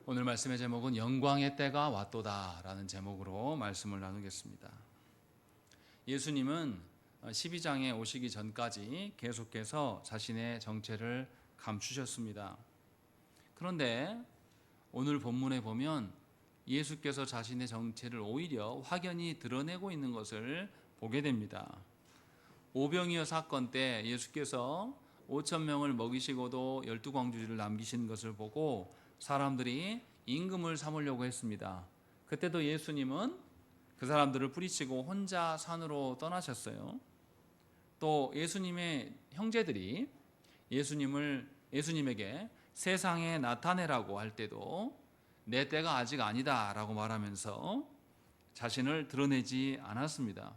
오늘 말씀의 제목은 영광의 때가 왔도다 라는 제목으로 말씀을 나누겠습니다. 예수님은 12장에 오시기 전까지 계속해서 자신의 정체를 감추셨습니다. 그런데 오늘 본문에 보면 예수께서 자신의 정체를 오히려 확연히 드러내고 있는 것을 보게 됩니다. 오병이어 사건 때 예수께서 5천 명을 먹이시고도 12광주리를 남기신 것을 보고 사람들이 임금을 삼으려고 했습니다. 그때도 예수님은 그 사람들을 뿌리치고 혼자 산으로 떠나셨어요. 또 예수님의 형제들이 예수님에게 세상에 나타내라고 할 때도 내 때가 아직 아니다 라고 말하면서 자신을 드러내지 않았습니다.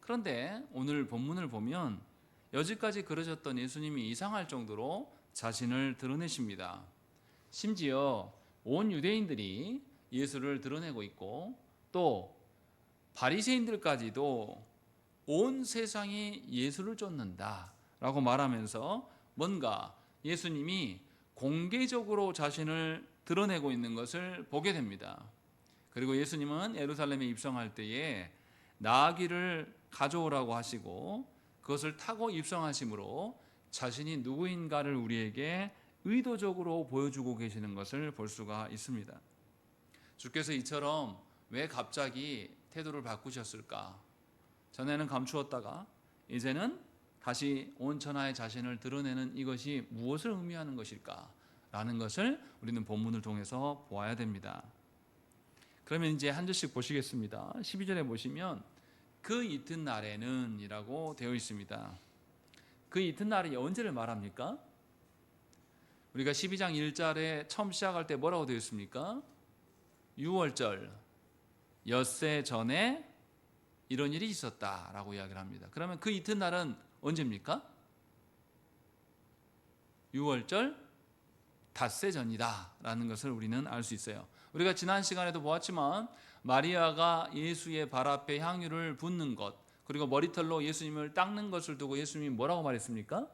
그런데 오늘 본문을 보면 여지까지 그러셨던 예수님이 이상할 정도로 자신을 드러내십니다. 심지어 온 유대인들이 예수를 드러내고 있고 또 바리새인들까지도 온 세상이 예수를 쫓는다 라고 말하면서 뭔가 예수님이 공개적으로 자신을 드러내고 있는 것을 보게 됩니다. 그리고 예수님은 예루살렘에 입성할 때에 나귀를 가져오라고 하시고 그것을 타고 입성하심으로 자신이 누구인가를 우리에게 의도적으로 보여주고 계시는 것을 볼 수가 있습니다. 주께서 이처럼 왜 갑자기 태도를 바꾸셨을까? 전에는 감추었다가 이제는 다시 온 천하의 자신을 드러내는 이것이 무엇을 의미하는 것일까? 라는 것을 우리는 본문을 통해서 보아야 됩니다. 그러면 이제 한 절씩 보시겠습니다. 12절에 보시면 그 이튿날에는 이라고 되어 있습니다. 그 이튿날이 언제를 말합니까? 우리가 12장 1절에 처음 시작할 때 뭐라고 되어 있습니까? 6월절 엿새 전에 이런 일이 있었다라고 이야기를 합니다. 그러면 그 이튿날은 언제입니까? 6월절 닷새 전이다 라는 것을 우리는 알 수 있어요. 우리가 지난 시간에도 보았지만 마리아가 예수의 발 앞에 향유를 붓는 것, 그리고 머리털로 예수님을 닦는 것을 두고 예수님이 뭐라고 말했습니까?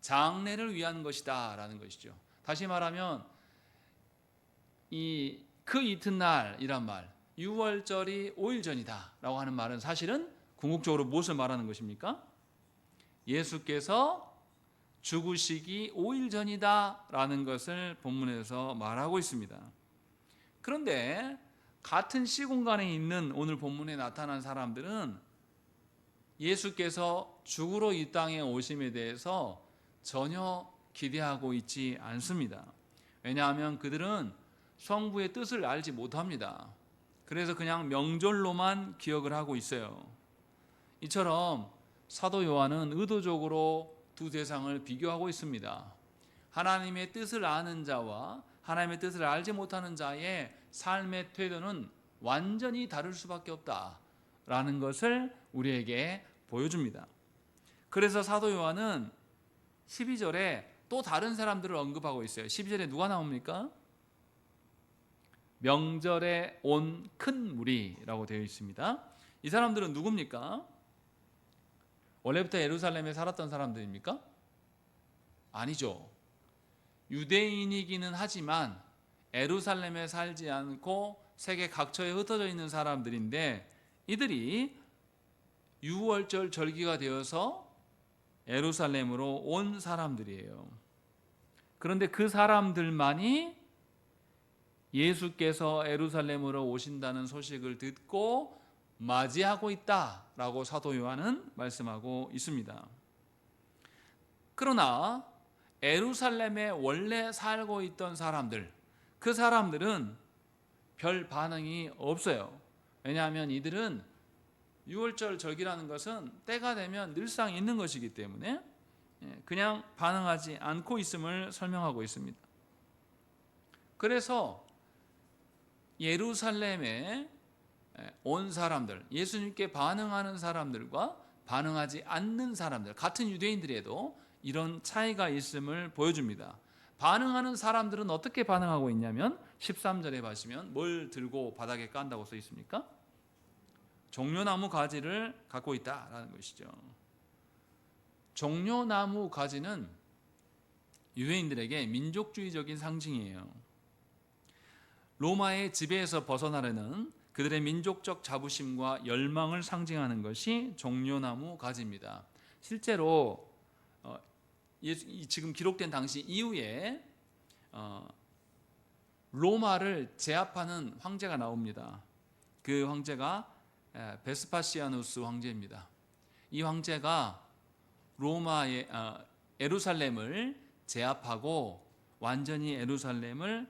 장례를 위한 것이다 라는 것이죠. 다시 말하면 그 이튿날이란 말, 6월절이 5일 전이다 라고 하는 말은 사실은 궁극적으로 무엇을 말하는 것입니까? 예수께서 죽으시기 5일 전이다 라는 것을 본문에서 말하고 있습니다. 그런데 같은 시공간에 있는 오늘 본문에 나타난 사람들은 예수께서 죽으러 이 땅에 오심에 대해서 전혀 기대하고 있지 않습니다. 왜냐하면 그들은 성부의 뜻을 알지 못합니다. 그래서 그냥 명절로만 기억을 하고 있어요. 이처럼 사도 요한은 의도적으로 두 대상을 비교하고 있습니다. 하나님의 뜻을 아는 자와 하나님의 뜻을 알지 못하는 자의 삶의 태도는 완전히 다를 수밖에 없다라는 것을 우리에게 보여줍니다. 그래서 사도 요한은 12절에 또 다른 사람들을 언급하고 있어요. 12절에 누가 나옵니까? 명절에 온 큰 무리라고 되어 있습니다. 이 사람들은 누굽니까? 원래부터 예루살렘에 살았던 사람들입니까? 아니죠. 유대인이기는 하지만 예루살렘에 살지 않고 세계 각처에 흩어져 있는 사람들인데 이들이 6월절 절기가 되어서 예루살렘으로 온 사람들이에요. 그런데 그 사람들만이 예수께서 예루살렘으로 오신다는 소식을 듣고 맞이하고 있다라고 사도 요한은 말씀하고 있습니다. 그러나 예루살렘에 원래 살고 있던 사람들, 그 사람들은 별 반응이 없어요. 왜냐하면 이들은 6월절 절기라는 것은 때가 되면 늘상 있는 것이기 때문에 그냥 반응하지 않고 있음을 설명하고 있습니다. 그래서 예루살렘에 온 사람들, 예수님께 반응하는 사람들과 반응하지 않는 사람들, 같은 유대인들에도 이런 차이가 있음을 보여줍니다. 반응하는 사람들은 어떻게 반응하고 있냐면 13절에 보시면 뭘 들고 바닥에 깐다고 써 있습니까? 종려나무 가지를 갖고 있다라는 것이죠. 종려나무 가지는 유대인들에게 민족주의적인 상징이에요. 로마의 지배에서 벗어나려는 그들의 민족적 자부심과 열망을 상징하는 것이 종려나무 가지입니다. 실제로 지금 기록된 당시 이후에 로마를 제압하는 황제가 나옵니다. 그 황제가 베스파시아누스 황제입니다. 이 황제가 로마의 예루살렘을 제압하고 완전히 예루살렘을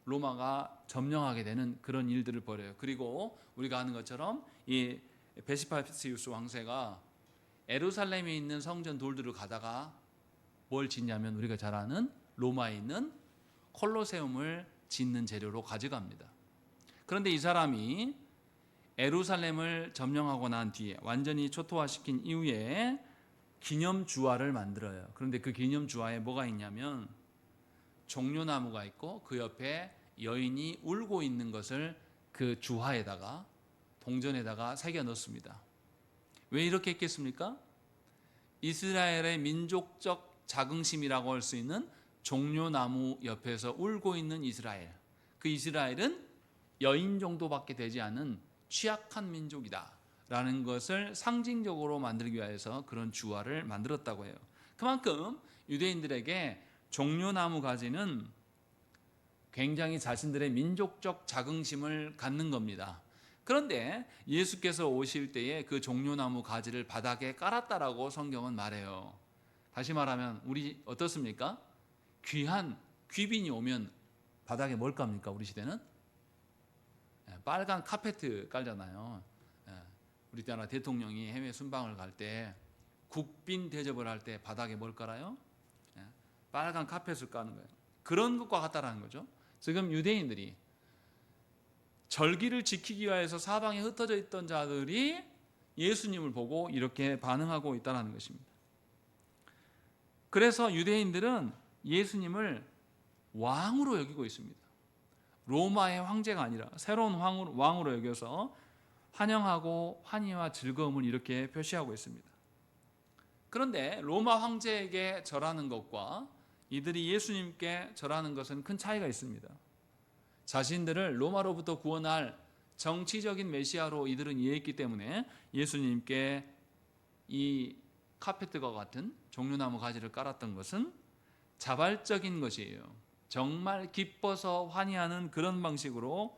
로마가 점령하게 되는 그런 일들을 벌여요. 그리고 우리가 아는 것처럼 이 베스파시우스 황제가 예루살렘에 있는 성전 돌들을 가다가 뭘 짓냐면 우리가 잘 아는 로마에 있는 콜로세움을 짓는 재료로 가져갑니다. 그런데 이 사람이 예루살렘을 점령하고 난 뒤에 완전히 초토화시킨 이후에 기념 주화를 만들어요. 그런데 그 기념 주화에 뭐가 있냐면 종려나무가 있고 그 옆에 여인이 울고 있는 것을 그 주화에다가 동전에다가 새겨 넣습니다. 왜 이렇게 했겠습니까? 이스라엘의 민족적 자긍심이라고 할 수 있는 종려나무 옆에서 울고 있는 이스라엘. 그 이스라엘은 여인 정도밖에 되지 않은 취약한 민족이다 라는 것을 상징적으로 만들기 위해서 그런 주화를 만들었다고 해요. 그만큼 유대인들에게 종려나무 가지는 굉장히 자신들의 민족적 자긍심을 갖는 겁니다. 그런데 예수께서 오실 때에 그 종려나무 가지를 바닥에 깔았다라고 성경은 말해요. 다시 말하면 우리 어떻습니까? 귀한 귀빈이 오면 바닥에 뭘 깝니까? 우리 시대는 빨간 카페트 깔잖아요. 우리 때나 대통령이 해외 순방을 갈 때 국빈 대접을 할 때 바닥에 뭘 깔아요? 빨간 카펫을 까는 거예요. 그런 것과 같다라는 거죠. 지금 유대인들이 절기를 지키기 위해서 사방에 흩어져 있던 자들이 예수님을 보고 이렇게 반응하고 있다는 것입니다. 그래서 유대인들은 예수님을 왕으로 여기고 있습니다. 로마의 황제가 아니라 새로운 왕으로 여겨서 환영하고 환희와 즐거움을 이렇게 표시하고 있습니다. 그런데 로마 황제에게 절하는 것과 이들이 예수님께 절하는 것은 큰 차이가 있습니다. 자신들을 로마로부터 구원할 정치적인 메시아로 이들은 이해했기 때문에 예수님께 이 카페트와 같은 종려나무 가지를 깔았던 것은 자발적인 것이에요. 정말 기뻐서 환희하는 그런 방식으로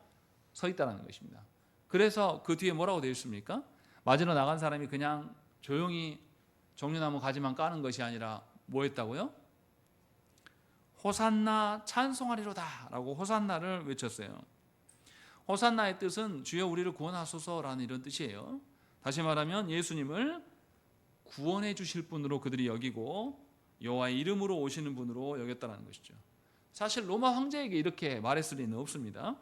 서 있다는 것입니다. 그래서 그 뒤에 뭐라고 되어 있습니까? 맞으러 나간 사람이 그냥 조용히 종려나무 가지만 까는 것이 아니라 뭐 했다고요? 호산나 찬송하리로다 라고 호산나를 외쳤어요. 호산나의 뜻은 주여 우리를 구원하소서라는 이런 뜻이에요. 다시 말하면 예수님을 구원해 주실 분으로 그들이 여기고 여호와의 이름으로 오시는 분으로 여겼다는 것이죠. 사실 로마 황제에게 이렇게 말했을 리는 없습니다.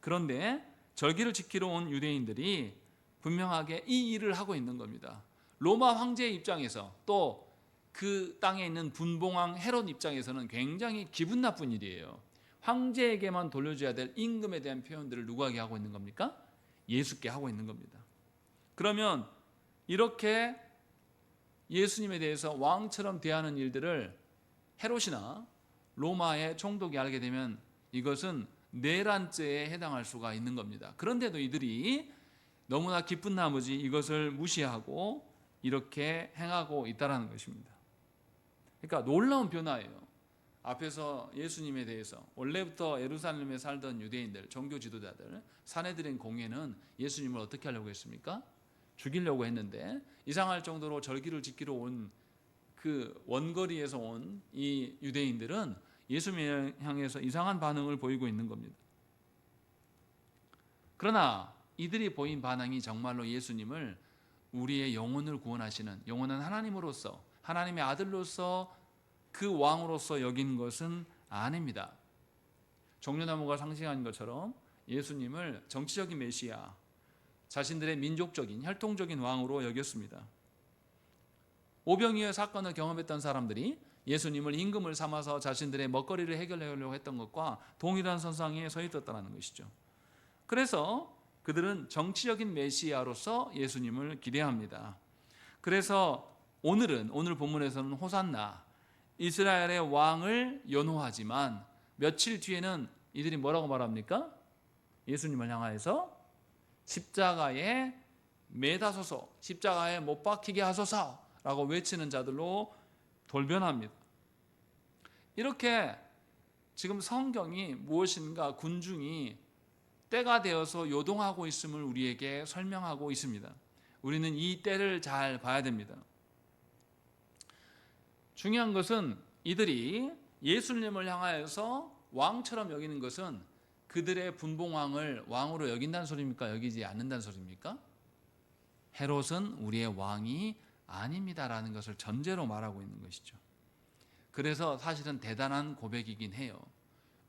그런데 절기를 지키러 온 유대인들이 분명하게 이 일을 하고 있는 겁니다. 로마 황제의 입장에서 또 그 땅에 있는 분봉왕 헤롯 입장에서는 굉장히 기분 나쁜 일이에요. 황제에게만 돌려줘야 될 임금에 대한 표현들을 누구에게 하고 있는 겁니까? 예수께 하고 있는 겁니다. 그러면 이렇게 예수님에 대해서 왕처럼 대하는 일들을 헤롯이나 로마의 총독이 알게 되면 이것은 내란죄에 해당할 수가 있는 겁니다. 그런데도 이들이 너무나 기쁜 나머지 이것을 무시하고 이렇게 행하고 있다는 것입니다. 그러니까 놀라운 변화예요. 앞에서 예수님에 대해서 원래부터 예루살렘에 살던 유대인들, 종교 지도자들, 사내들인 공회는 예수님을 어떻게 하려고 했습니까? 죽이려고 했는데 이상할 정도로 절기를 지키러 온 그 원거리에서 온 이 유대인들은 예수님을 향해서 이상한 반응을 보이고 있는 겁니다. 그러나 이들이 보인 반응이 정말로 예수님을 우리의 영혼을 구원하시는 영원한 하나님으로서 하나님의 아들로서 그 왕으로서 여긴 것은 아닙니다. 종려나무가 상징한 것처럼 예수님을 정치적인 메시아, 자신들의 민족적인 혈통적인 왕으로 여겼습니다. 오병이어 사건을 경험했던 사람들이 예수님을 임금을 삼아서 자신들의 먹거리를 해결하려고 했던 것과 동일한 선상에 서 있었다는 것이죠. 그래서 그들은 정치적인 메시아로서 예수님을 기대합니다. 그래서 오늘 본문에서는 호산나, 이스라엘의 왕을 연호하지만 며칠 뒤에는 이들이 뭐라고 말합니까? 예수님을 향하여서 십자가에 매다소서, 십자가에 못 박히게 하소서라고 외치는 자들로 돌변합니다. 이렇게 지금 성경이 무엇인가 군중이 때가 되어서 요동하고 있음을 우리에게 설명하고 있습니다. 우리는 이 때를 잘 봐야 됩니다. 중요한 것은 이들이 예수님을 향하여서 왕처럼 여기는 것은 그들의 분봉왕을 왕으로 여긴다는 소리입니까? 여기지 않는다는 소리입니까? 헤롯은 우리의 왕이 아닙니다라는 것을 전제로 말하고 있는 것이죠. 그래서 사실은 대단한 고백이긴 해요.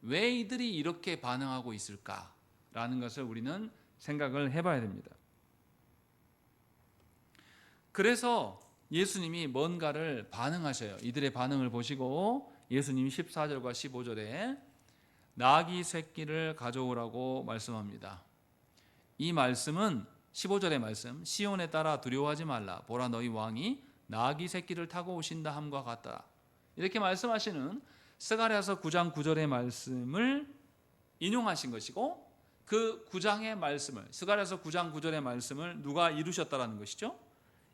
왜 이들이 이렇게 반응하고 있을까라는 것을 우리는 생각을 해봐야 됩니다. 그래서 예수님이 뭔가를 반응하셔요. 이들의 반응을 보시고 예수님이 14절과 15절에 나귀 새끼를 가져오라고 말씀합니다. 이 말씀은 15절의 말씀, 시온에 따라 두려워하지 말라. 보라 너희 왕이 나귀 새끼를 타고 오신다 함과 같다. 이렇게 말씀하시는 스가랴서 9장 9절의 말씀을 인용하신 것이고, 그 9장의 말씀을, 스가랴서 9장 9절의 말씀을 누가 이루셨다라는 것이죠?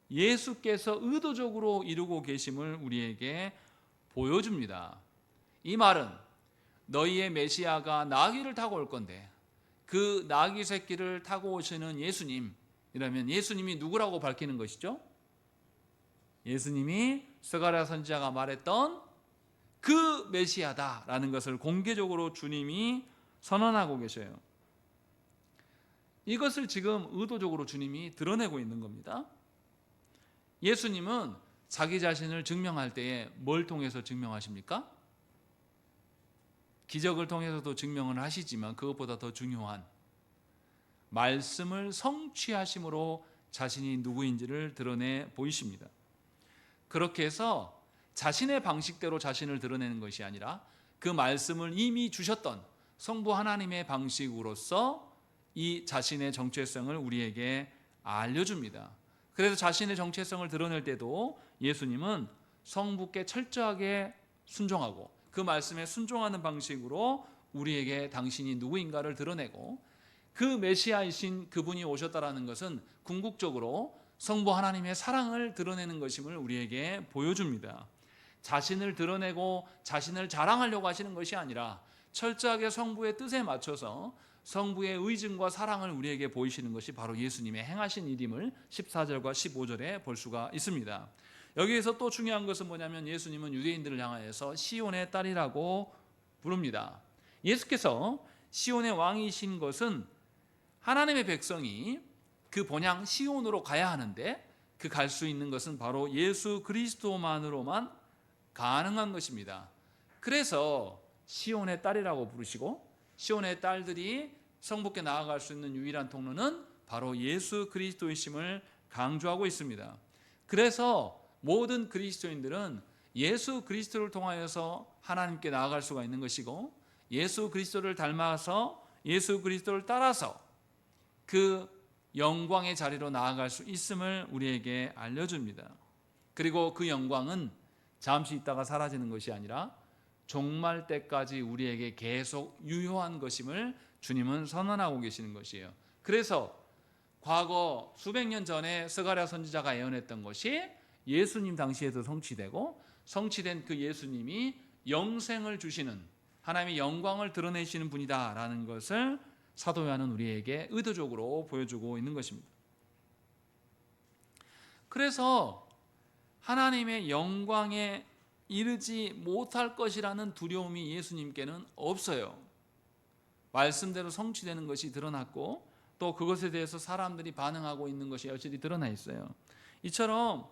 예수께서 의도적으로 이루고 계심을 우리에게 보여줍니다. 이 말은 너희의 메시아가 나귀를 타고 올 건데 그 나귀 새끼를 타고 오시는 예수님이라면 예수님이 누구라고 밝히는 것이죠? 예수님이 스가랴 선지자가 말했던 그 메시아다라는 것을 공개적으로 주님이 선언하고 계셔요. 이것을 지금 의도적으로 주님이 드러내고 있는 겁니다. 예수님은 자기 자신을 증명할 때에 뭘 통해서 증명하십니까? 기적을 통해서도 증명을 하시지만 그것보다 더 중요한 말씀을 성취하심으로 자신이 누구인지를 드러내 보이십니다. 그렇게 해서 자신의 방식대로 자신을 드러내는 것이 아니라 그 말씀을 이미 주셨던 성부 하나님의 방식으로서 이 자신의 정체성을 우리에게 알려줍니다. 그래서 자신의 정체성을 드러낼 때도 예수님은 성부께 철저하게 순종하고 그 말씀에 순종하는 방식으로 우리에게 당신이 누구인가를 드러내고, 그 메시아이신 그분이 오셨다라는 것은 궁극적으로 성부 하나님의 사랑을 드러내는 것임을 우리에게 보여줍니다. 자신을 드러내고 자신을 자랑하려고 하시는 것이 아니라 철저하게 성부의 뜻에 맞춰서 성부의 의증과 사랑을 우리에게 보이시는 것이 바로 예수님의 행하신 일임을 14절과 15절에 볼 수가 있습니다. 여기에서 또 중요한 것은 뭐냐면 예수님은 유대인들을 향하여서 시온의 딸이라고 부릅니다. 예수께서 시온의 왕이신 것은 하나님의 백성이 그 본향 시온으로 가야 하는데 그 갈 수 있는 것은 바로 예수 그리스도만으로만 가능한 것입니다. 그래서 시온의 딸이라고 부르시고, 시온의 딸들이 성부께 나아갈 수 있는 유일한 통로는 바로 예수 그리스도이심을 강조하고 있습니다. 그래서 모든 그리스도인들은 예수 그리스도를 통하여서 하나님께 나아갈 수가 있는 것이고, 예수 그리스도를 닮아서 예수 그리스도를 따라서 그 영광의 자리로 나아갈 수 있음을 우리에게 알려줍니다. 그리고 그 영광은 잠시 있다가 사라지는 것이 아니라 종말 때까지 우리에게 계속 유효한 것임을 주님은 선언하고 계시는 것이에요. 그래서 과거 수백 년 전에 스가랴 선지자가 예언했던 것이 예수님 당시에도 성취되고, 성취된 그 예수님이 영생을 주시는 하나님의 영광을 드러내시는 분이다라는 것을 사도 요한은 우리에게 의도적으로 보여주고 있는 것입니다. 그래서 하나님의 영광에 이르지 못할 것이라는 두려움이 예수님께는 없어요. 말씀대로 성취되는 것이 드러났고 또 그것에 대해서 사람들이 반응하고 있는 것이 여전히 드러나 있어요. 이처럼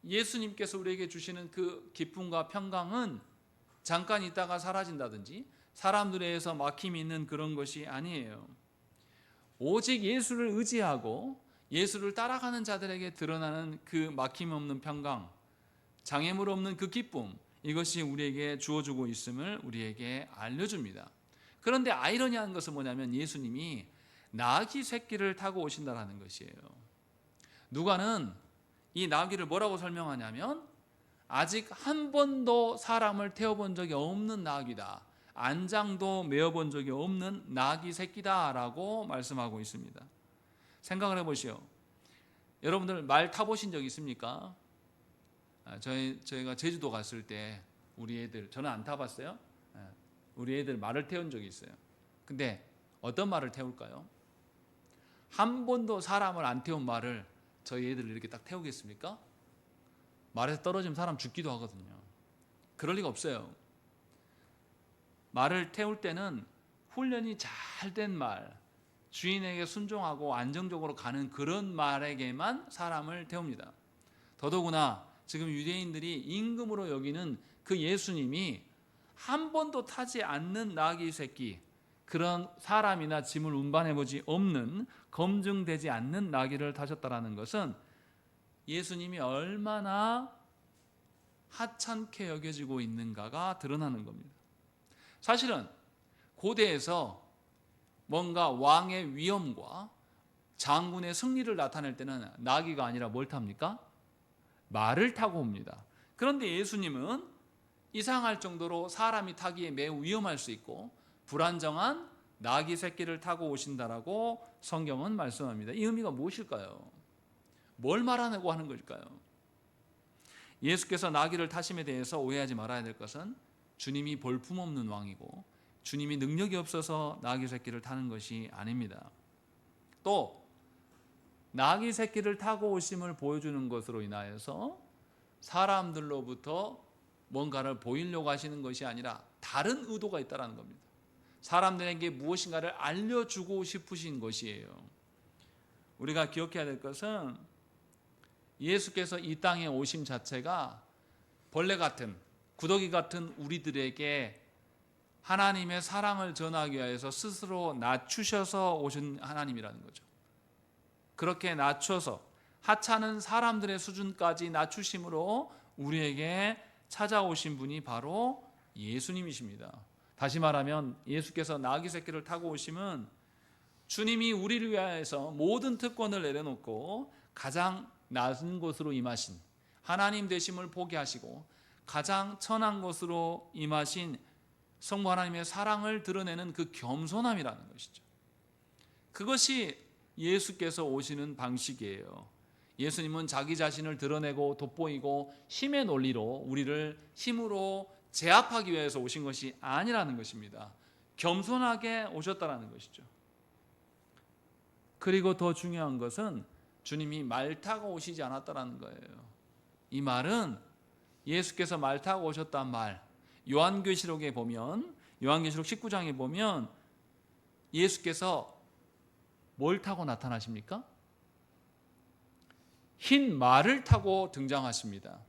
예수님께서 우리에게 주시는 그 기쁨과 평강은 잠깐 있다가 사라진다든지 사람들에 의해서 막힘이 있는 그런 것이 아니에요. 오직 예수를 의지하고 예수를 따라가는 자들에게 드러나는 그 막힘 없는 평강, 장애물 없는 그 기쁨, 이것이 우리에게 주어주고 있음을 우리에게 알려줍니다. 그런데 아이러니한 것은 뭐냐면 예수님이 나귀 새끼를 타고 오신다는 것이에요. 누가는 이 나귀를 뭐라고 설명하냐면 아직 한 번도 사람을 태워본 적이 없는 나귀다. 안장도 메어본 적이 없는 나귀 새끼다라고 말씀하고 있습니다. 생각을 해보시오. 여러분들 말 타보신 적 있습니까? 저희가 제주도 갔을 때 우리 애들, 저는 안 타봤어요. 우리 애들 말을 태운 적이 있어요. 근데 어떤 말을 태울까요? 한 번도 사람을 안 태운 말을 저희 애들을 이렇게 딱 태우겠습니까? 말에서 떨어지면 사람 죽기도 하거든요. 그럴 리가 없어요. 말을 태울 때는 훈련이 잘 된 말, 주인에게 순종하고 안정적으로 가는 그런 말에게만 사람을 태웁니다. 더더구나 지금 유대인들이 임금으로 여기는 그 예수님이 한 번도 타지 않는 나귀 새끼, 그런 사람이나 짐을 운반해보지 없는, 검증되지 않는 나귀를 타셨다는 것은 예수님이 얼마나 하찮게 여겨지고 있는가가 드러나는 겁니다. 사실은 고대에서 뭔가 왕의 위엄과 장군의 승리를 나타낼 때는 나귀가 아니라 뭘 탑니까? 말을 타고 옵니다. 그런데 예수님은 이상할 정도로 사람이 타기에 매우 위험할 수 있고 불안정한 나귀 새끼를 타고 오신다라고 성경은 말씀합니다. 이 의미가 무엇일까요? 뭘 말하려고 하는 걸까요? 예수께서 나귀를 타심에 대해서 오해하지 말아야 될 것은 주님이 볼품없는 왕이고 주님이 능력이 없어서 나귀 새끼를 타는 것이 아닙니다. 또 나귀 새끼를 타고 오심을 보여주는 것으로 인하여서 사람들로부터 뭔가를 보이려고 하시는 것이 아니라 다른 의도가 있다는 겁니다. 사람들에게 무엇인가를 알려주고 싶으신 것이에요. 우리가 기억해야 될 것은 예수께서 이 땅에 오심 자체가 벌레 같은, 구더기 같은 우리들에게 하나님의 사랑을 전하기 위해서 스스로 낮추셔서 오신 하나님이라는 거죠. 그렇게 낮춰서 하찮은 사람들의 수준까지 낮추심으로 우리에게 찾아오신 분이 바로 예수님이십니다. 다시 말하면 예수께서 나귀 새끼를 타고 오심은 주님이 우리를 위하여서 모든 특권을 내려놓고 가장 낮은 곳으로 임하신, 하나님 되심을 포기하시고 가장 천한 곳으로 임하신 성부 하나님의 사랑을 드러내는 그 겸손함이라는 것이죠. 그것이 예수께서 오시는 방식이에요. 예수님은 자기 자신을 드러내고 돋보이고 힘의 논리로 우리를 힘으로 제압하기 위해서 오신 것이 아니라는 것입니다. 겸손하게 오셨다는 것이죠. 그리고 더 중요한 것은 주님이 말 타고 오시지 않았다는 거예요. 이 말은 예수께서 말 타고 오셨단 말, 요한계시록에 보면, 요한계시록 19장에 보면 예수께서 뭘 타고 나타나십니까? 흰 말을 타고 등장하십니다.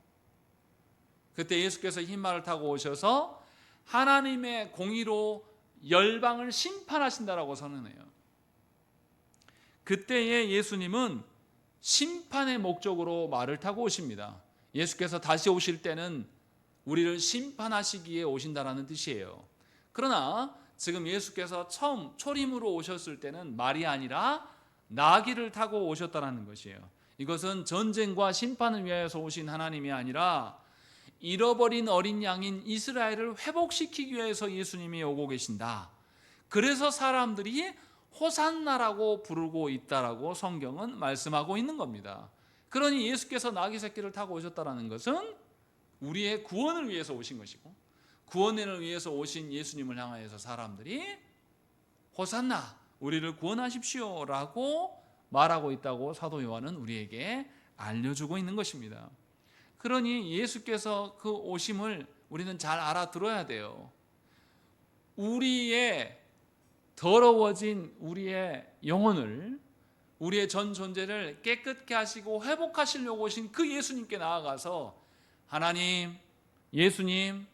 그때 예수께서 흰 말을 타고 오셔서 하나님의 공의로 열방을 심판하신다라고 선언해요. 그때의 예수님은 심판의 목적으로 말을 타고 오십니다. 예수께서 다시 오실 때는 우리를 심판하시기에 오신다라는 뜻이에요. 그러나 지금 예수께서 처음 초림으로 오셨을 때는 말이 아니라 나귀를 타고 오셨다는 것이에요. 이것은 전쟁과 심판을 위하여서 오신 하나님이 아니라 잃어버린 어린 양인 이스라엘을 회복시키기 위해서 예수님이 오고 계신다. 그래서 사람들이 호산나라고 부르고 있다라고 성경은 말씀하고 있는 겁니다. 그러니 예수께서 나귀 새끼를 타고 오셨다는 것은 우리의 구원을 위해서 오신 것이고, 구원을 위해서 오신 예수님을 향하여서 사람들이 호산나, 우리를 구원하십시오 라고 말하고 있다고 사도 요한은 우리에게 알려주고 있는 것입니다. 그러니 예수께서 그 오심을 우리는 잘 알아들어야 돼요. 우리의 더러워진 우리의 영혼을, 우리의 전 존재를 깨끗게 하시고 회복하시려고 오신 그 예수님께 나아가서 하나님, 예수님,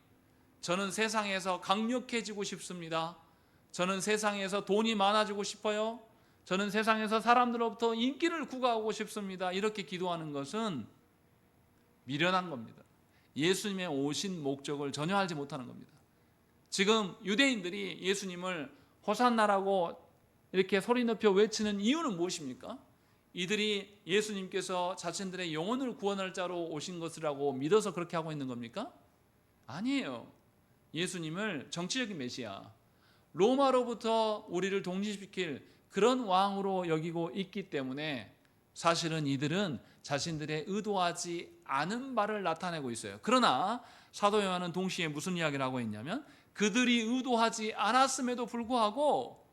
저는 세상에서 강력해지고 싶습니다. 저는 세상에서 돈이 많아지고 싶어요. 저는 세상에서 사람들로부터 인기를 구가하고 싶습니다. 이렇게 기도하는 것은 미련한 겁니다. 예수님의 오신 목적을 전혀 알지 못하는 겁니다. 지금 유대인들이 예수님을 호산나라고 이렇게 소리 높여 외치는 이유는 무엇입니까? 이들이 예수님께서 자신들의 영혼을 구원할 자로 오신 것이라고 믿어서 그렇게 하고 있는 겁니까? 아니에요. 예수님을 정치적인 메시아, 로마로부터 우리를 독립시킬 그런 왕으로 여기고 있기 때문에 사실은 이들은 자신들의 의도하지 않은 바를 나타내고 있어요. 그러나 사도 요한은 동시에 무슨 이야기를 하고 있냐면 그들이 의도하지 않았음에도 불구하고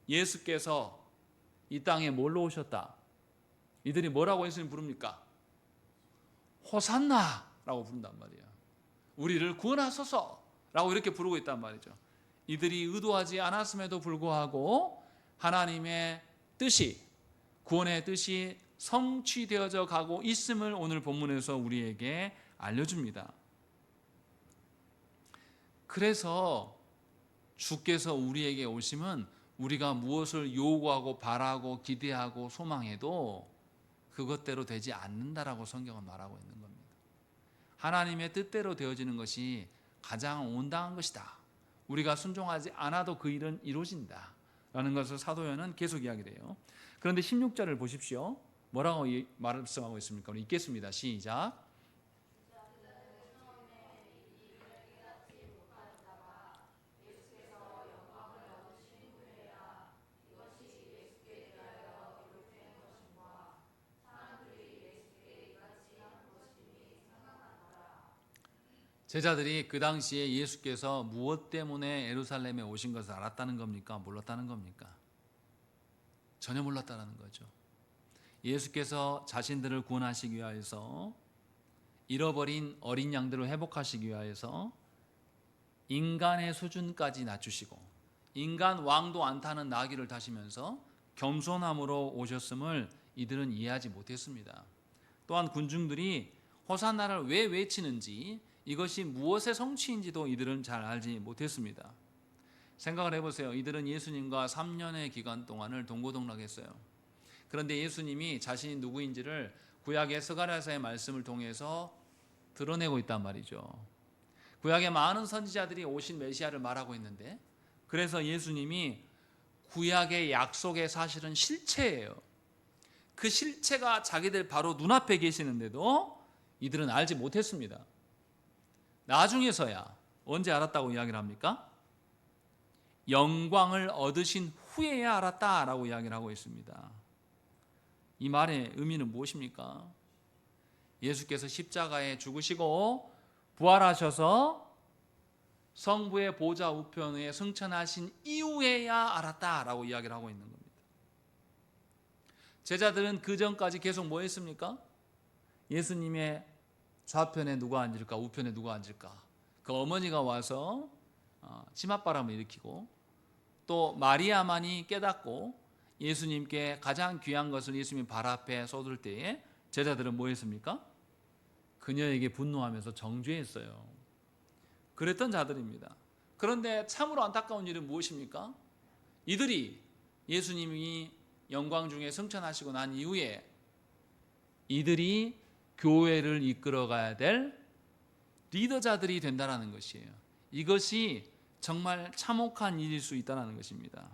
예수께서 이 땅에 뭘로 오셨다? 이들이 뭐라고 예수님 부릅니까? 호산나라고 부른단 말이에요. 우리를 구원하소서라고 이렇게 부르고 있단 말이죠. 이들이 의도하지 않았음에도 불구하고 하나님의 뜻이, 구원의 뜻이 성취되어져 가고 있음을 오늘 본문에서 우리에게 알려줍니다. 그래서 주께서 우리에게 오심은 우리가 무엇을 요구하고 바라고 기대하고 소망해도 그것대로 되지 않는다라고 성경은 말하고 있는 겁니다. 하나님의 뜻대로 되어지는 것이 가장 온당한 것이다. 우리가 순종하지 않아도 그 일은 이루어진다 라는 것을 사도 요한은 계속 이야기를 해요. 그런데 16절을 보십시오. 뭐라고 말씀하고 있습니까? 우리 읽겠습니다. 시작. 제자들이 그 당시에 예수께서 무엇 때문에 예루살렘에 오신 것을 알았다는 겁니까? 몰랐다는 겁니까? 전혀 몰랐다는 거죠. 예수께서 자신들을 구원하시기 위하여서 잃어버린 어린 양들을 회복하시기 위하여서 인간의 수준까지 낮추시고 인간 왕도 안 타는 나귀를 타시면서 겸손함으로 오셨음을 이들은 이해하지 못했습니다. 또한 군중들이 호산나를 왜 외치는지 이것이 무엇의 성취인지도 이들은 잘 알지 못했습니다. 생각을 해보세요. 이들은 예수님과 3년의 기간 동안을 동고동락했어요. 그런데 예수님이 자신이 누구인지를 구약의 스가랴서의 말씀을 통해서 드러내고 있단 말이죠. 구약의 많은 선지자들이 오신 메시아를 말하고 있는데 그래서 예수님이 구약의 약속의 사실은 실체예요. 그 실체가 자기들 바로 눈앞에 계시는데도 이들은 알지 못했습니다. 나중에서야 언제 알았다고 이야기를 합니까? 영광을 얻으신 후에야 알았다라고 이야기를 하고 있습니다. 이 말의 의미는 무엇입니까? 예수께서 십자가에 죽으시고 부활하셔서 성부의 보좌 우편에 승천하신 이후에야 알았다라고 이야기를 하고 있는 겁니다. 제자들은 그 전까지 계속 뭐 했습니까? 예수님의 좌편에 누가 앉을까 우편에 누가 앉을까 그 어머니가 와서 치맛바람을 일으키고 또 마리아만이 깨닫고 예수님께 가장 귀한 것을 예수님 발 앞에 쏟을 때에 제자들은 뭐 했습니까? 그녀에게 분노하면서 정죄했어요. 그랬던 자들입니다. 그런데 참으로 안타까운 일은 무엇입니까? 이들이 예수님이 영광 중에 승천하시고 난 이후에 이들이 교회를 이끌어가야 될 리더자들이 된다는 것이에요. 이것이 정말 참혹한 일일 수 있다는 것입니다.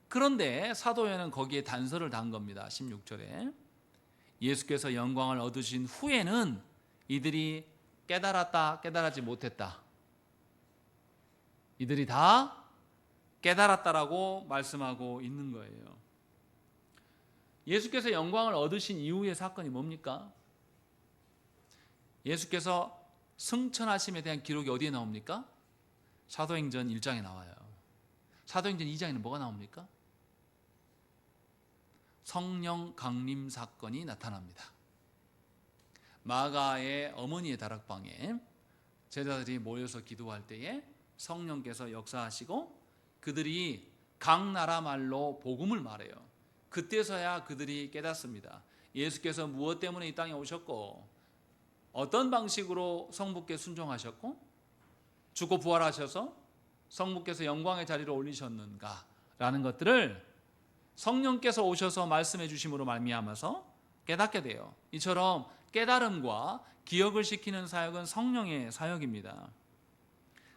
그런데 사도 요한은 거기에 단서를 단 겁니다. 16절에 예수께서 영광을 얻으신 후에는 이들이 깨달았다 깨달지 못했다 이들이 다 깨달았다라고 말씀하고 있는 거예요. 예수께서 영광을 얻으신 이후의 사건이 뭡니까? 예수께서 승천하심에 대한 기록이 어디에 나옵니까? 사도행전 1장에 나와요. 사도행전 2장에는 뭐가 나옵니까? 성령 강림 사건이 나타납니다. 마가의 어머니의 다락방에 제자들이 모여서 기도할 때에 성령께서 역사하시고 그들이 각 나라 말로 복음을 말해요. 그때서야 그들이 깨닫습니다. 예수께서 무엇 때문에 이 땅에 오셨고 어떤 방식으로 성부께 순종하셨고 죽고 부활하셔서 성부께서 영광의 자리로 올리셨는가 라는 것들을 성령께서 오셔서 말씀해 주심으로 말미암아서 깨닫게 돼요. 이처럼 깨달음과 기억을 시키는 사역은 성령의 사역입니다.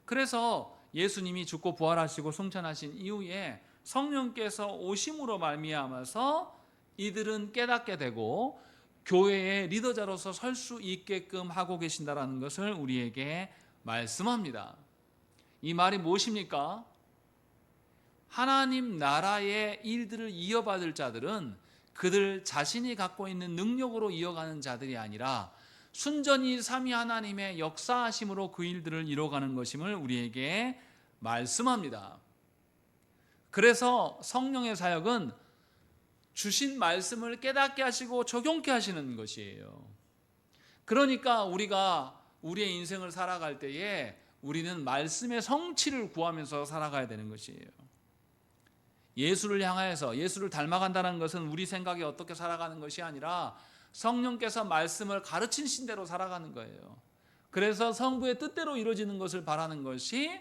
그래서 예수님이 죽고 부활하시고 승천하신 이후에 성령께서 오심으로 말미암아서 이들은 깨닫게 되고 교회의 리더자로서 설 수 있게끔 하고 계신다라는 것을 우리에게 말씀합니다. 이 말이 무엇입니까? 하나님 나라의 일들을 이어받을 자들은 그들 자신이 갖고 있는 능력으로 이어가는 자들이 아니라 순전히 삼위 하나님의 역사하심으로 그 일들을 이뤄가는 것임을 우리에게 말씀합니다. 그래서 성령의 사역은 주신 말씀을 깨닫게 하시고 적용케 하시는 것이에요. 그러니까 우리가 우리의 인생을 살아갈 때에 우리는 말씀의 성취를 구하면서 살아가야 되는 것이에요. 예수를 향하여서 예수를 닮아간다는 것은 우리 생각에 어떻게 살아가는 것이 아니라 성령께서 말씀을 가르치신 대로 살아가는 거예요. 그래서 성부의 뜻대로 이루어지는 것을 바라는 것이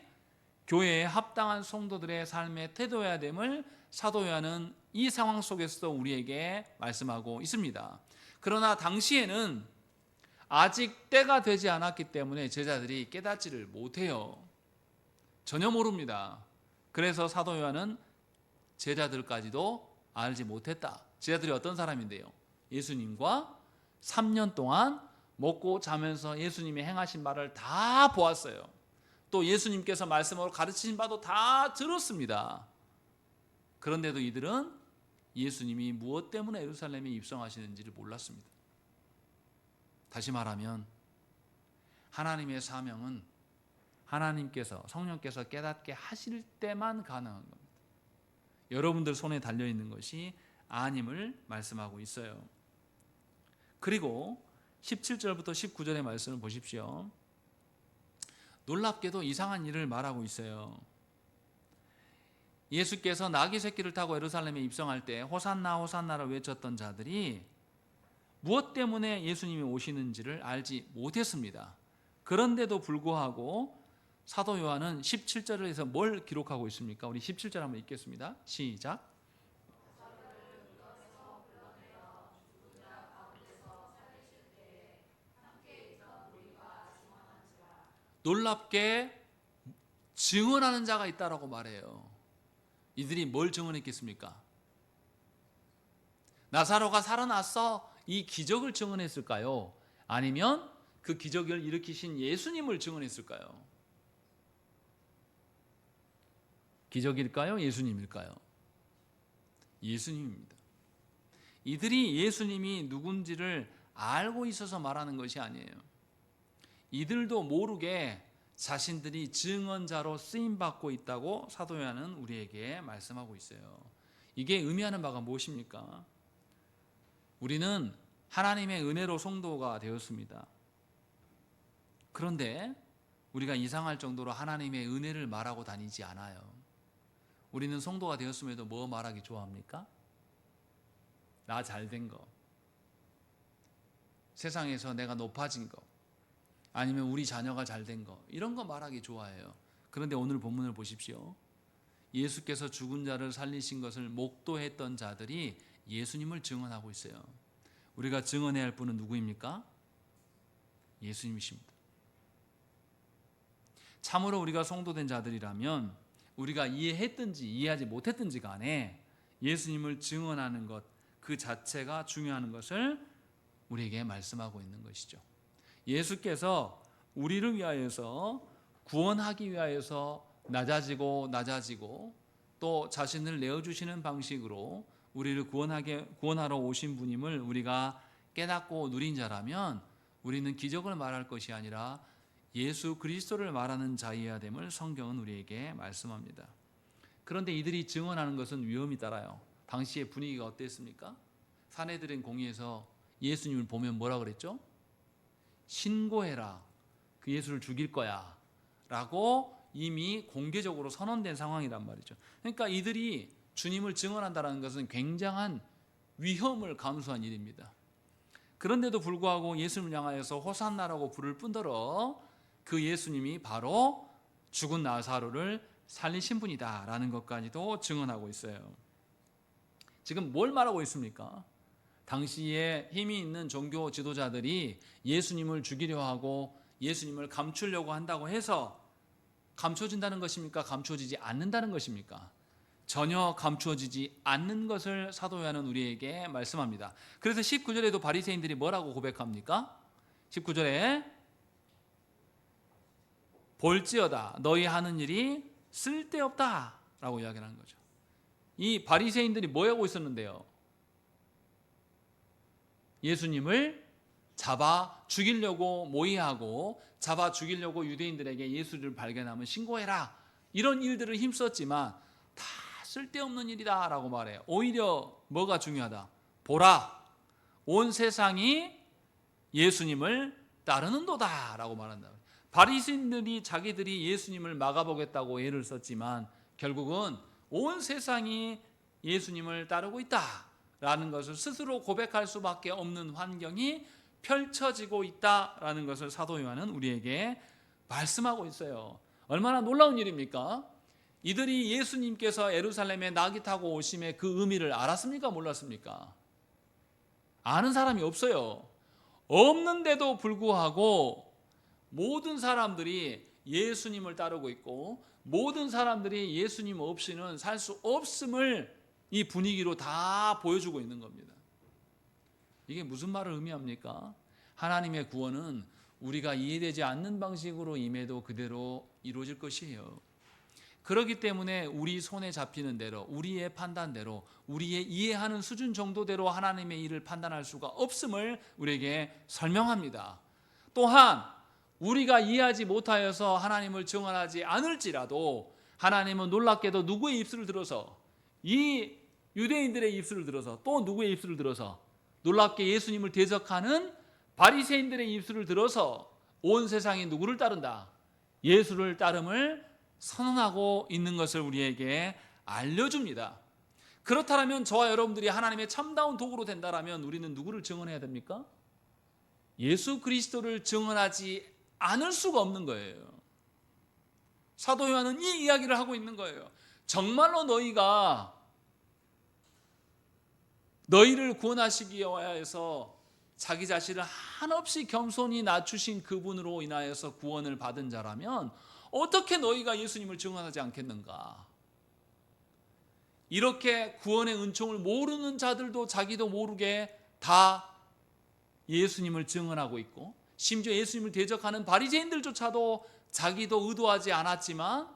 교회에 합당한 성도들의 삶의 태도여야 됨을 사도 요한은 이 상황 속에서도 우리에게 말씀하고 있습니다. 그러나 당시에는 아직 때가 되지 않았기 때문에 제자들이 깨닫지를 못해요. 전혀 모릅니다. 그래서 사도 요한은 제자들까지도 알지 못했다. 제자들이 어떤 사람인데요? 예수님과 3년 동안 먹고 자면서 예수님이 행하신 말을 다 보았어요. 또 예수님께서 말씀으로 가르치신 바도 다 들었습니다. 그런데도 이들은 예수님이 무엇 때문에 예루살렘에 입성하시는지를 몰랐습니다. 다시 말하면 하나님의 사명은 하나님께서 성령께서 깨닫게 하실 때만 가능한 겁니다. 여러분들 손에 달려있는 것이 아님을 말씀하고 있어요. 그리고 17절부터 19절의 말씀을 보십시오. 놀랍게도 이상한 일을 말하고 있어요. 예수께서 나귀 새끼를 타고 예루살렘에 입성할 때 호산나 호산나를 외쳤던 자들이 무엇 때문에 예수님이 오시는지를 알지 못했습니다. 그런데도 불구하고 사도 요한은 17절에서 뭘 기록하고 있습니까? 우리 17절 한번 읽겠습니다. 시작. 놀랍게 증언하는 자가 있다라고 말해요. 이들이 뭘 증언했겠습니까? 나사로가 살아났어. 이 기적을 증언했을까요? 아니면 그 기적을 일으키신 예수님을 증언했을까요? 기적일까요? 예수님일까요? 예수님입니다. 이들이 예수님이 누군지를 알고 있어서 말하는 것이 아니에요. 이들도 모르게 자신들이 증언자로 쓰임받고 있다고 사도 요한은 우리에게 말씀하고 있어요. 이게 의미하는 바가 무엇입니까? 우리는 하나님의 은혜로 성도가 되었습니다. 그런데 우리가 이상할 정도로 하나님의 은혜를 말하고 다니지 않아요. 우리는 성도가 되었음에도 뭐 말하기 좋아합니까? 나 잘된 거, 세상에서 내가 높아진 거, 아니면 우리 자녀가 잘된 거, 이런 거 말하기 좋아해요. 그런데 오늘 본문을 보십시오. 예수께서 죽은 자를 살리신 것을 목도했던 자들이 예수님을 증언하고 있어요. 우리가 증언해야 할 분은 누구입니까? 예수님이십니다. 참으로 우리가 성도된 자들이라면 우리가 이해했든지 이해하지 못했든지 간에 예수님을 증언하는 것 그 자체가 중요한 것을 우리에게 말씀하고 있는 것이죠. 예수께서 우리를 위하여서 구원하기 위하여서 낮아지고 또 자신을 내어주시는 방식으로 우리를 구원하러 오신 분임을 우리가 깨닫고 누린 자라면 우리는 기적을 말할 것이 아니라 예수 그리스도를 말하는 자여야 됨을 성경은 우리에게 말씀합니다. 그런데 이들이 증언하는 것은 위험이 따라요. 당시의 분위기가 어땠습니까? 사내들인 공의에서 예수님을 보면 뭐라 그랬죠? 신고해라. 그 예수를 죽일 거야. 라고 이미 공개적으로 선언된 상황이란 말이죠. 그러니까 이들이 주님을 증언한다는 것은 굉장한 위험을 감수한 일입니다. 그런데도 불구하고 예수님을 향하여서 호산나라고 부를 뿐더러 그 예수님이 바로 죽은 나사로를 살리신 분이다라는 것까지도 증언하고 있어요. 지금 뭘 말하고 있습니까? 당시에 힘이 있는 종교 지도자들이 예수님을 죽이려 하고 예수님을 감추려고 한다고 해서 감춰진다는 것입니까? 감추어지지 않는다는 것입니까? 전혀 감추어지지 않는 것을 사도 요한은 우리에게 말씀합니다. 그래서 19절에도 바리새인들이 뭐라고 고백합니까? 19절에 볼지어다 너희 하는 일이 쓸데없다라고 이야기하는 거죠. 이 바리새인들이 뭐 하고 있었는데요? 예수님을 잡아 죽이려고 모의하고 잡아 죽이려고 유대인들에게 예수를 발견하면 신고해라, 이런 일들을 힘썼지만 다 쓸데없는 일이다 라고 말해요. 오히려 뭐가 중요하다? 보라, 온 세상이 예수님을 따르는도다 라고 말한다. 바리새인들이 자기들이 예수님을 막아보겠다고 애를 썼지만 결국은 온 세상이 예수님을 따르고 있다라는 것을 스스로 고백할 수밖에 없는 환경이 펼쳐지고 있다라는 것을 사도 요한은 우리에게 말씀하고 있어요. 얼마나 놀라운 일입니까? 이들이 예수님께서 예루살렘에 나귀 타고 오심의 그 의미를 알았습니까? 몰랐습니까? 아는 사람이 없어요. 없는데도 불구하고 모든 사람들이 예수님을 따르고 있고 모든 사람들이 예수님 없이는 살 수 없음을 이 분위기로 다 보여주고 있는 겁니다. 이게 무슨 말을 의미합니까? 하나님의 구원은 우리가 이해되지 않는 방식으로 임해도 그대로 이루어질 것이에요. 그렇기 때문에 우리 손에 잡히는 대로, 우리의 판단대로, 우리의 이해하는 수준 정도대로 하나님의 일을 판단할 수가 없음을 우리에게 설명합니다. 또한 우리가 이해하지 못하여서 하나님을 증언하지 않을지라도 하나님은 놀랍게도 누구의 입술을 들어서, 이 유대인들의 입술을 들어서, 또 누구의 입술을 들어서, 놀랍게 예수님을 대적하는 바리새인들의 입술을 들어서 온 세상이 누구를 따른다? 예수를 따름을 선언하고 있는 것을 우리에게 알려줍니다. 그렇다면 저와 여러분들이 하나님의 참다운 도구로 된다면 우리는 누구를 증언해야 됩니까? 예수 그리스도를 증언하지 않을 수가 없는 거예요. 사도 요한은 이 이야기를 하고 있는 거예요. 정말로 너희를 구원하시기 위하여서 자기 자신을 한없이 겸손히 낮추신 그분으로 인하여서 구원을 받은 자라면 어떻게 너희가 예수님을 증언하지 않겠는가? 이렇게 구원의 은총을 모르는 자들도 자기도 모르게 다 예수님을 증언하고 있고, 심지어 예수님을 대적하는 바리새인들조차도 자기도 의도하지 않았지만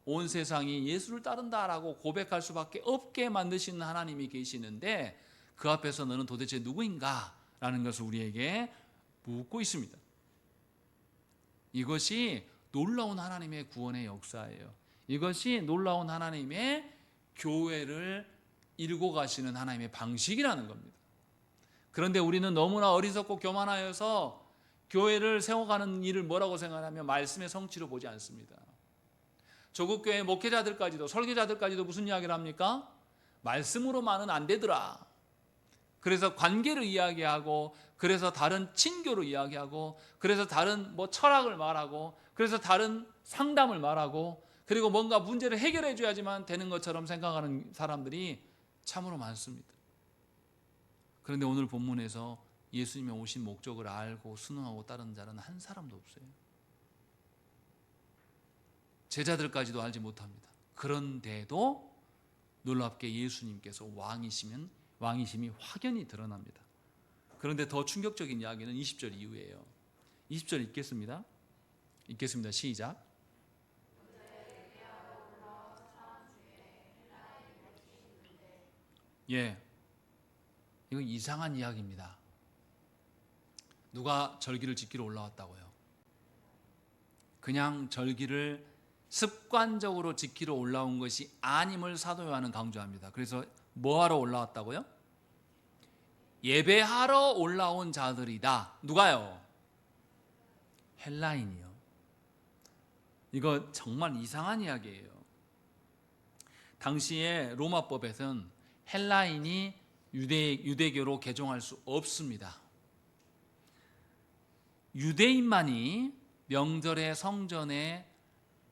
온 세상이 예수를 따른다라고 고백할 수밖에 없게 만드시는 하나님이 계시는데 그 앞에서 너는 도대체 누구인가? 라는 것을 우리에게 묻고 있습니다. 이것이 놀라운 하나님의 구원의 역사예요. 이것이 놀라운 하나님의 교회를 이루고 가시는 하나님의 방식이라는 겁니다. 그런데 우리는 너무나 어리석고 교만하여서 교회를 세워가는 일을 뭐라고 생각하냐면 말씀의 성취로 보지 않습니다. 조국 교회 목회자들까지도, 설교자들까지도 무슨 이야기를 합니까? 말씀으로만은 안 되더라. 그래서 관계를 이야기하고, 그래서 다른 친교를 이야기하고, 그래서 다른 철학을 말하고, 그래서 다른 상담을 말하고, 그리고 뭔가 문제를 해결해 줘야지만 되는 것처럼 생각하는 사람들이 참으로 많습니다. 그런데 오늘 본문에서 예수님이 오신 목적을 알고 순응하고 따르는 자는 한 사람도 없어요. 제자들까지도 알지 못합니다. 그런데도 놀랍게 예수님께서 왕이심이 확연히 드러납니다. 그런데 더 충격적인 이야기는 20절 이후에요. 20절 읽겠습니다. 시작. 이거 이상한 이야기입니다. 누가 절기를 지키러 올라왔다고요? 그냥 절기를 습관적으로 지키러 올라온 것이 아님을 사도 요한은 강조합니다. 그래서 뭐하러 올라왔다고요? 예배하러 올라온 자들이다. 누가요? 헬라인이요. 이거 정말 이상한 이야기예요. 당시에 로마법에서는 헬라인이 유대교로 개종할 수 없습니다. 유대인만이 명절에 성전에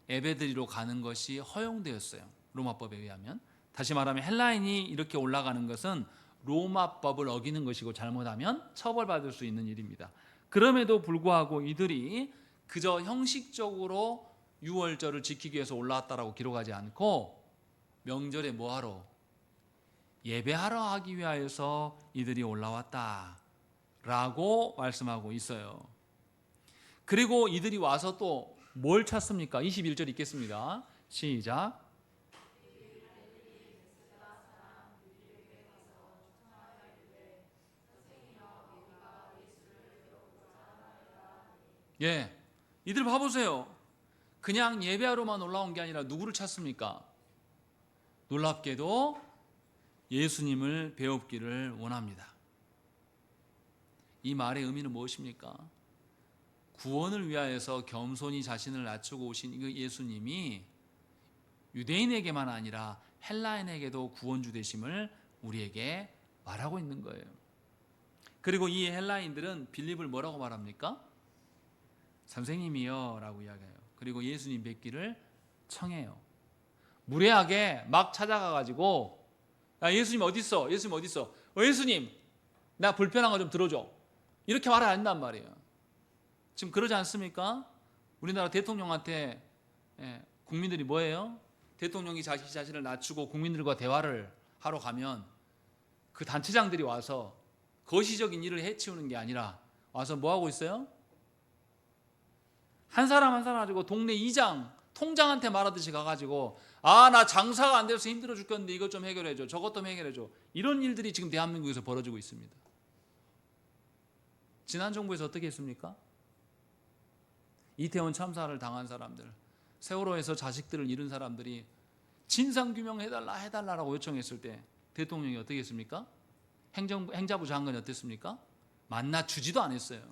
예배드리러 가는 것이 허용되었어요. 로마법에 의하면. 다시 말하면 헬라인이 이렇게 올라가는 것은 로마법을 어기는 것이고 잘못하면 처벌받을 수 있는 일입니다. 그럼에도 불구하고 이들이 그저 형식적으로 유월절을 지키기 위해서 올라왔다라고 기록하지 않고 명절에 뭐하러? 예배하러 하기 위하여서 이들이 올라왔다라고 말씀하고 있어요. 그리고 이들이 와서 또 뭘 찾습니까? 21절 읽겠습니다. 시작. 예, 이들 봐보세요. 그냥 예배하러만 올라온 게 아니라 누구를 찾습니까? 놀랍게도 예수님을 배웁기를 원합니다. 이 말의 의미는 무엇입니까? 구원을 위하여서 겸손히 자신을 낮추고 오신 그 예수님이 유대인에게만 아니라 헬라인에게도 구원주 되심을 우리에게 말하고 있는 거예요. 그리고 이 헬라인들은 빌립을 뭐라고 말합니까? 선생님이요 라고 이야기해요. 그리고 예수님 뵙기를 청해요. 무례하게 막 찾아가가지고 야, 예수님 어디 있어? 예수님 어디 있어? 예수님 나 불편한 거 좀 들어줘. 이렇게 말을 안 한단 말이에요. 지금 그러지 않습니까? 우리나라 대통령한테 국민들이 뭐예요? 대통령이 자신을 낮추고 국민들과 대화를 하러 가면 그 단체장들이 와서 거시적인 일을 해치우는 게 아니라 와서 뭐 하고 있어요? 한 사람 한 사람 가지고 동네 이장, 통장한테 말하듯이 가가지고 나 장사가 안 돼서 힘들어 죽겠는데 이것 좀 해결해줘, 저것 좀 해결해줘. 이런 일들이 지금 대한민국에서 벌어지고 있습니다. 지난 정부에서 어떻게 했습니까? 이태원 참사를 당한 사람들, 세월호에서 자식들을 잃은 사람들이 진상규명 해달라라고 요청했을 때 대통령이 어떻게 했습니까? 행자부 장관이 어땠습니까? 만나주지도 않았어요.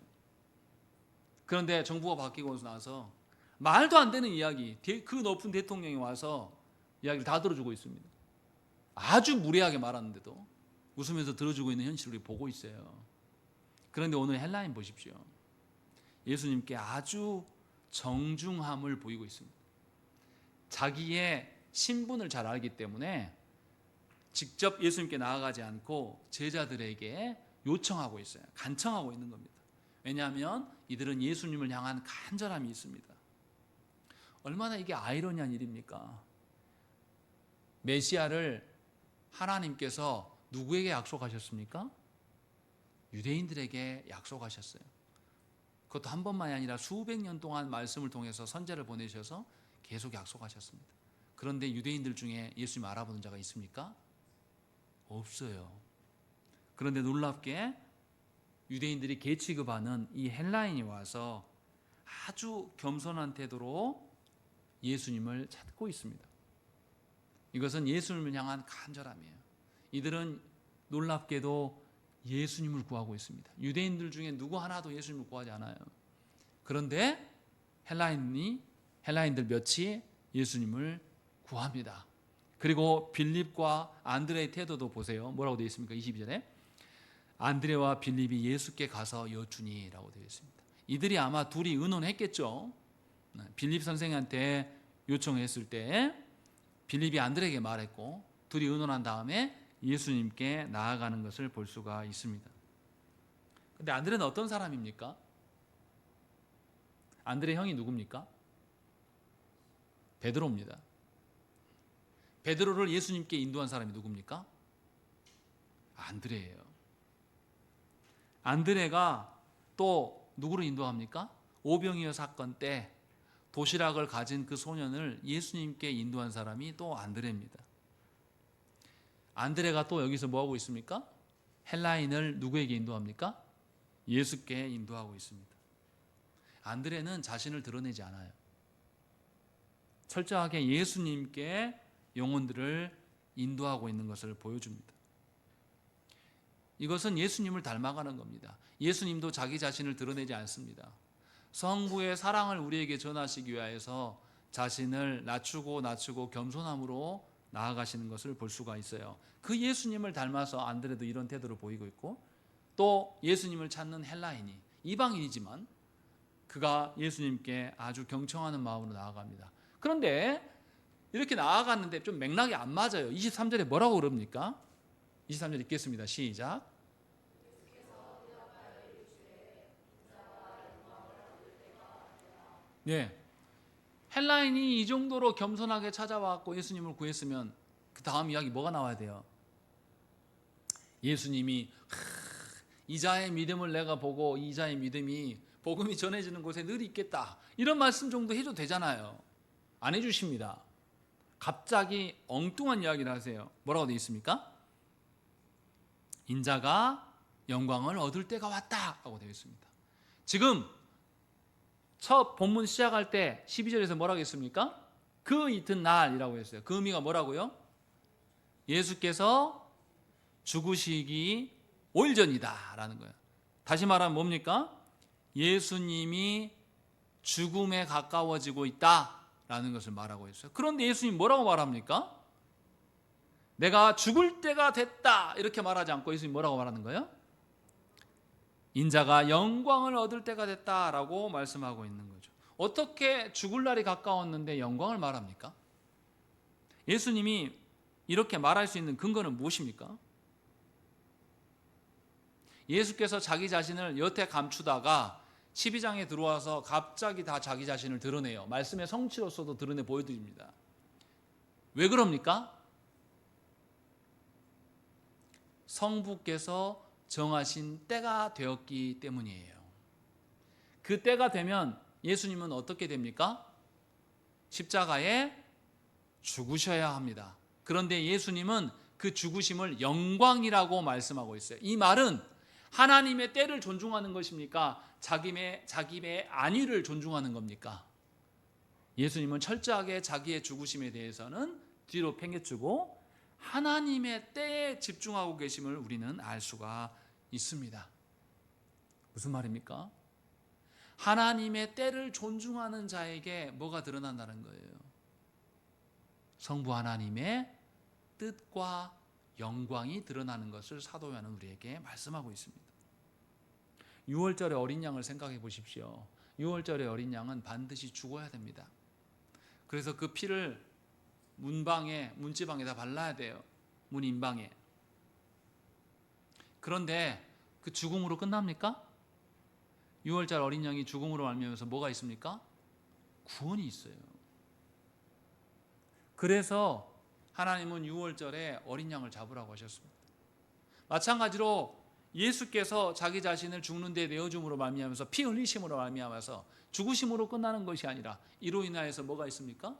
그런데 정부가 바뀌고 나서 말도 안 되는 이야기, 그 높은 대통령이 와서 이야기를 다 들어주고 있습니다. 아주 무례하게 말하는데도 웃으면서 들어주고 있는 현실을 우리 보고 있어요. 그런데 오늘 헬라인 보십시오. 예수님께 아주 정중함을 보이고 있습니다. 자기의 신분을 잘 알기 때문에 직접 예수님께 나아가지 않고 제자들에게 요청하고 있어요. 간청하고 있는 겁니다. 왜냐하면 이들은 예수님을 향한 간절함이 있습니다. 얼마나 이게 아이러니한 일입니까? 메시아를 하나님께서 누구에게 약속하셨습니까? 유대인들에게 약속하셨어요. 그것도 한 번만이 아니라 수백 년 동안 말씀을 통해서 선제를 보내셔서 계속 약속하셨습니다. 그런데 유대인들 중에 예수님 알아보는 자가 있습니까? 없어요. 그런데 놀랍게 유대인들이 계취급하는 이 헬라인이 와서 아주 겸손한 태도로 예수님을 찾고 있습니다. 이것은 예수님을 향한 간절함이에요. 이들은 놀랍게도 예수님을 구하고 있습니다. 유대인들 중에 누구 하나도 예수님을 구하지 않아요. 그런데 헬라인들 몇이 예수님을 구합니다. 그리고 빌립과 안드레의 태도도 보세요. 뭐라고 되어 있습니까? 22절에 안드레와 빌립이 예수께 가서 여쭈니 라고 되어 있습니다. 이들이 아마 둘이 의논했겠죠. 빌립 선생한테 요청했을 때 빌립이 안드레에게 말했고 둘이 의논한 다음에 예수님께 나아가는 것을 볼 수가 있습니다. 그런데 안드레는 어떤 사람입니까? 안드레 형이 누굽니까? 베드로입니다. 베드로를 예수님께 인도한 사람이 누굽니까? 안드레예요. 안드레가 또 누구를 인도합니까? 오병이어 사건 때 도시락을 가진 그 소년을 예수님께 인도한 사람이 또 안드레입니다. 안드레가 또 여기서 뭐하고 있습니까? 헬라인을 누구에게 인도합니까? 예수께 인도하고 있습니다. 안드레는 자신을 드러내지 않아요. 철저하게 예수님께 영혼들을 인도하고 있는 것을 보여줍니다. 이것은 예수님을 닮아가는 겁니다. 예수님도 자기 자신을 드러내지 않습니다. 성부의 사랑을 우리에게 전하시기 위하여서 자신을 낮추고 겸손함으로 나아가시는 것을 볼 수가 있어요. 그 예수님을 닮아서 안드레도 이런 태도를 보이고 있고 또 예수님을 찾는 헬라인이 이방인이지만 그가 예수님께 아주 경청하는 마음으로 나아갑니다. 그런데 이렇게 나아갔는데 좀 맥락이 안 맞아요. 23절에 뭐라고 그럽니까? 23절 읽겠습니다. 시작. 네. 헬라인이 이 정도로 겸손하게 찾아와서 예수님을 구했으면 그 다음 이야기 뭐가 나와야 돼요? 예수님이 이 자의 믿음을 내가 보고 이 자의 믿음이 복음이 전해지는 곳에 늘 있겠다. 이런 말씀 정도 해도 되잖아요. 안 해주십니다. 갑자기 엉뚱한 이야기를 하세요. 뭐라고 되어 있습니까? 인자가 영광을 얻을 때가 왔다 라고 되어 있습니다. 지금 첫 본문 시작할 때 12절에서 뭐라고 했습니까? 그 이튿날이라고 했어요. 그 의미가 뭐라고요? 예수께서 죽으시기 5일 전이다 라는 거예요. 다시 말하면 뭡니까? 예수님이 죽음에 가까워지고 있다 라는 것을 말하고 있어요. 그런데 예수님 뭐라고 말합니까? 내가 죽을 때가 됐다 이렇게 말하지 않고 예수님 뭐라고 말하는 거예요? 인자가 영광을 얻을 때가 됐다라고 말씀하고 있는 거죠. 어떻게 죽을 날이 가까웠는데 영광을 말합니까? 예수님이 이렇게 말할 수 있는 근거는 무엇입니까? 예수께서 자기 자신을 여태 감추다가 12장에 들어와서 갑자기 다 자기 자신을 드러내요. 말씀의 성취로서도 드러내 보여드립니다. 왜 그럽니까? 성부께서 정하신 때가 되었기 때문이에요. 그 때가 되면 예수님은 어떻게 됩니까? 십자가에 죽으셔야 합니다. 그런데 예수님은 그 죽으심을 영광이라고 말씀하고 있어요. 이 말은 하나님의 때를 존중하는 것입니까? 자기의 안위를 존중하는 겁니까? 예수님은 철저하게 자기의 죽으심에 대해서는 뒤로 팽개치고 하나님의 때에 집중하고 계심을 우리는 알 수가 있습니다. 무슨 말입니까? 하나님의 때를 존중하는 자에게 뭐가 드러난다는 거예요? 성부 하나님의 뜻과 영광이 드러나는 것을 사도 요한은 우리에게 말씀하고 있습니다. 6월절의 어린 양을 생각해 보십시오. 6월절의 어린 양은 반드시 죽어야 됩니다. 그래서 그 피를 문지방에다 발라야 돼요. 문 인방에. 그런데 그 죽음으로 끝납니까? 6월절 어린 양이 죽음으로 말미암아서 뭐가 있습니까? 구원이 있어요. 그래서 하나님은 6월절에 어린 양을 잡으라고 하셨습니다. 마찬가지로 예수께서 자기 자신을 죽는 데 내어줌으로 말미암아서 피 흘리심으로 말미암아서 죽으심으로 끝나는 것이 아니라 이로 인하여서 뭐가 있습니까?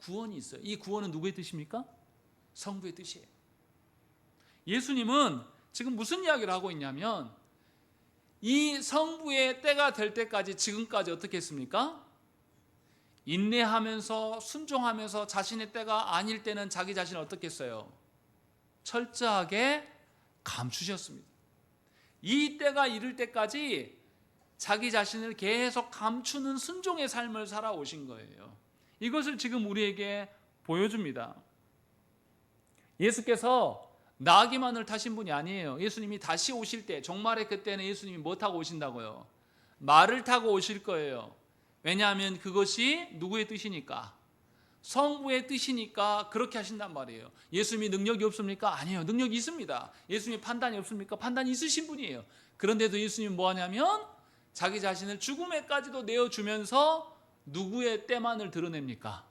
구원이 있어요. 이 구원은 누구의 뜻입니까? 성부의 뜻이에요. 예수님은 지금 무슨 이야기를 하고 있냐면 이 성부의 때가 될 때까지 지금까지 어떻게 했습니까? 인내하면서 순종하면서 자신의 때가 아닐 때는 자기 자신을 어떻게 했어요? 철저하게 감추셨습니다. 이 때가 이를 때까지 자기 자신을 계속 감추는 순종의 삶을 살아오신 거예요. 이것을 지금 우리에게 보여줍니다. 예수께서 나귀만을 타신 분이 아니에요. 예수님이 다시 오실 때 종말의 그때는 예수님이 뭐 타고 오신다고요? 말을 타고 오실 거예요. 왜냐하면 그것이 누구의 뜻이니까? 성부의 뜻이니까 그렇게 하신단 말이에요. 예수님이 능력이 없습니까? 아니에요. 능력이 있습니다. 예수님이 판단이 없습니까? 판단이 있으신 분이에요. 그런데도 예수님은 뭐 하냐면 자기 자신을 죽음에까지도 내어주면서 누구의 때만을 드러냅니까?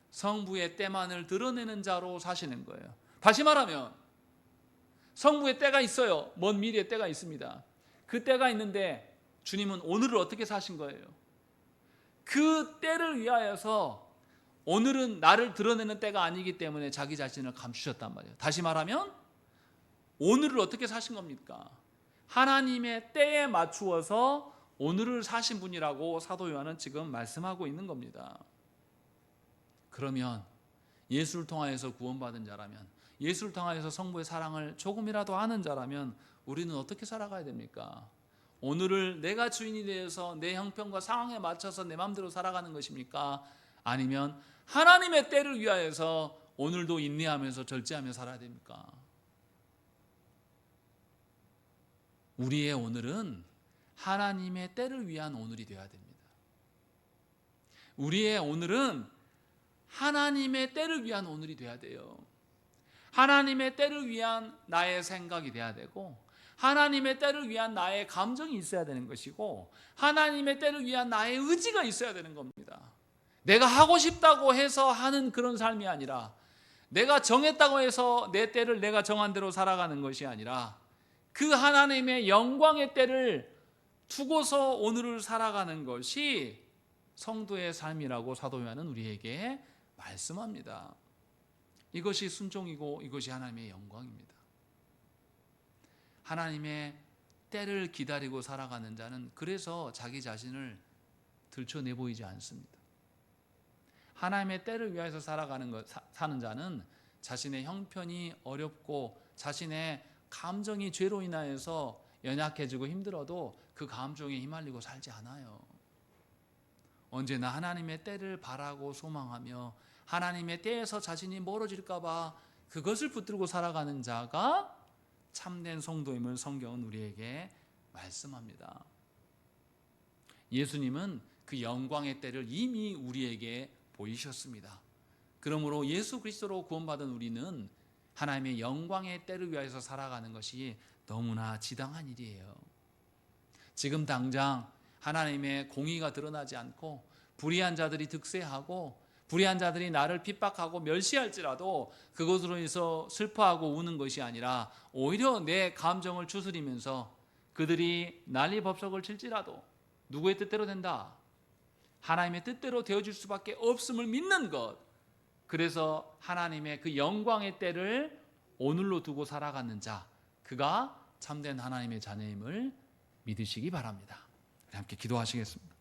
성부의 때만을 드러내는 자로 사시는 거예요. 다시 말하면 성부의 때가 있어요. 먼 미래의 때가 있습니다. 그 때가 있는데 주님은 오늘을 어떻게 사신 거예요? 그 때를 위하여서 오늘은 나를 드러내는 때가 아니기 때문에 자기 자신을 감추셨단 말이에요. 다시 말하면 오늘을 어떻게 사신 겁니까? 하나님의 때에 맞추어서 오늘을 사신 분이라고 사도 요한은 지금 말씀하고 있는 겁니다. 그러면 예수를 통하여서 구원받은 자라면, 예수를 통하여서 성부의 사랑을 조금이라도 아는 자라면 우리는 어떻게 살아가야 됩니까? 오늘을 내가 주인이 되어서 내 형편과 상황에 맞춰서 내 마음대로 살아가는 것입니까? 아니면 하나님의 때를 위하여서 오늘도 인내하면서 절제하며 살아야 됩니까? 우리의 오늘은 하나님의 때를 위한 오늘이 되어야 됩니다. 우리의 오늘은 하나님의 때를 위한 오늘이 되어야 돼요. 하나님의 때를 위한 나의 생각이 돼야 되고, 하나님의 때를 위한 나의 감정이 있어야 되는 것이고, 하나님의 때를 위한 나의 의지가 있어야 되는 겁니다. 내가 하고 싶다고 해서 하는 그런 삶이 아니라, 내가 정했다고 해서 내 때를 내가 정한 대로 살아가는 것이 아니라 그 하나님의 영광의 때를 두고서 오늘을 살아가는 것이 성도의 삶이라고 사도 요한은 우리에게 말씀합니다. 이것이 순종이고 이것이 하나님의 영광입니다. 하나님의 때를 기다리고 살아가는 자는 그래서 자기 자신을 들춰내 보이지 않습니다. 하나님의 때를 위해서 사는 자는 자신의 형편이 어렵고 자신의 감정이 죄로 인하여서 연약해지고 힘들어도 그 감정에 휘말리고 살지 않아요. 언제나 하나님의 때를 바라고 소망하며 하나님의 때에서 자신이 멀어질까 봐 그것을 붙들고 살아가는 자가 참된 성도임을 성경은 우리에게 말씀합니다. 예수님은 그 영광의 때를 이미 우리에게 보이셨습니다. 그러므로 예수 그리스도로 구원받은 우리는 하나님의 영광의 때를 위하여서 살아가는 것이 너무나 지당한 일이에요. 지금 당장 하나님의 공의가 드러나지 않고 불의한 자들이 득세하고 불의한 자들이 나를 핍박하고 멸시할지라도 그것으로 인해서 슬퍼하고 우는 것이 아니라 오히려 내 감정을 추스리면서 그들이 난리법석을 칠지라도 누구의 뜻대로 된다? 하나님의 뜻대로 되어질 수밖에 없음을 믿는 것. 그래서 하나님의 그 영광의 때를 오늘로 두고 살아가는 자, 그가 참된 하나님의 자녀임을 믿으시기 바랍니다. 우리 함께 기도하시겠습니다.